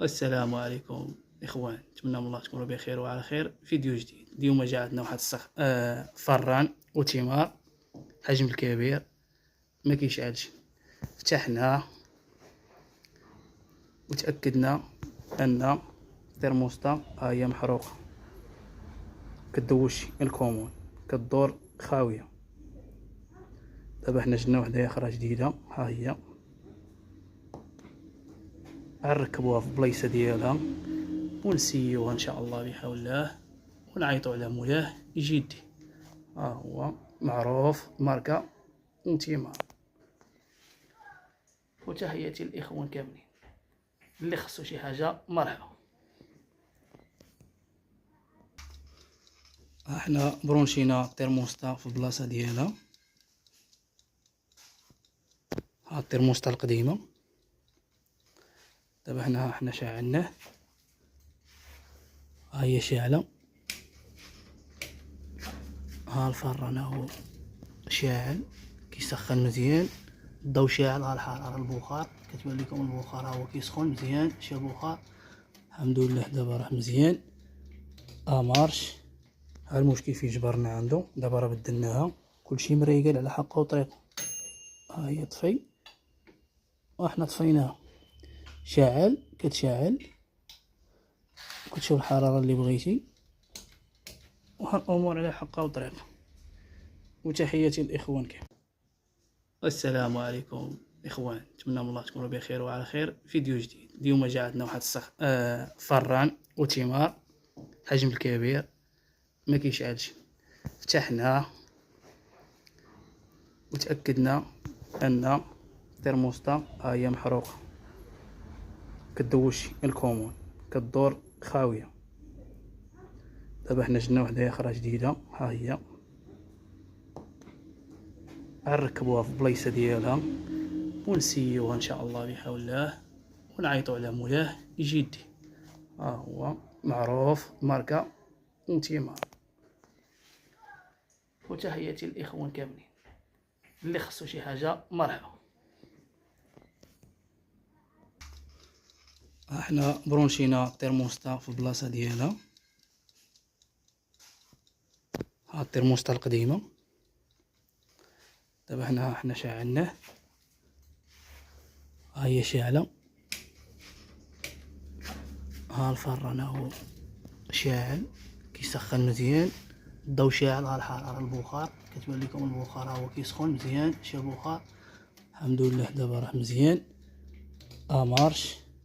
السلام عليكم اخوان، نتمنى من الله تكونوا بخير وعلى خير. فيديو جديد اليوم جاء عندنا واحد فران وتيمار حجم الكبير ما كيشعلش. فتحناه وتاكدنا ان الترموستا هي محروقه، كدوش الكومون، كدور خاويه. دابا حنا جبنا وحده اخرى جديده، ها هي غنركبوها في بلايصه ديالها ونسيوها ان شاء الله بحول الله، ونعيطوا على مولاه يجي يدي. ها هو معروف ماركه انتيمار. وتحياتي للاخوان كاملين اللي خصو شي حاجه مرحبا. احنا برونشينا الترموستا في البلاصه ديالها. ها الترموستا القديمه، دابا حنا شاعلناه، ها هي شاعله. ها الفران هو شاعل كيسخن مزيان، الضو شاعل. ها الحراره البخار كتبان لكم، البخار هو كيسخن مزيان، شي بخار. الحمد لله دابا راه مزيان مارش. ها المشكل فين جبرنا عنده، دابا راه بدلناها، كلشي مريقل على حقه وطريقه. ها هي طفي وحنا طفيناها، شاعل كتشاعل، كتشوف الحراره اللي بغيتي، وها الامور على حقها وطريقه. وتحياتي للاخوان كامل. السلام عليكم اخوان، نتمنى من الله تكونوا بخير وعلى خير. فيديو جديد اليوم جاء عندنا واحد فران وتيمار حجم الكبير ما كيشعلش. فتحناه وتاكدنا ان الترموستا هي محروقه، كدوش الكومون، كدور خاويه. دابا حنا جبنا وحده اخرى جديده، ها هي غنركبوها في بلايصه ديالها ونسيوها ان شاء الله بحول الله، ونعيطوا على مولاه يجي يدي. ها هو معروف ماركه انتيمار. وتحياتي للاخوان كاملين اللي خصو شي حاجه مرحبا. احنا برونشينا الترموستا في البلاصه ديالها. ها الترموستا القديمه، دابا حنا شاعلناه، ها هي شاعله. ها الفران هو شاعل كيسخن مزيان، الضو شاعل. ها الحراره البخار كتبان لكم، البخار هو كيسخن مزيان، شي بخار. الحمد لله دابا راه مزيان مارش.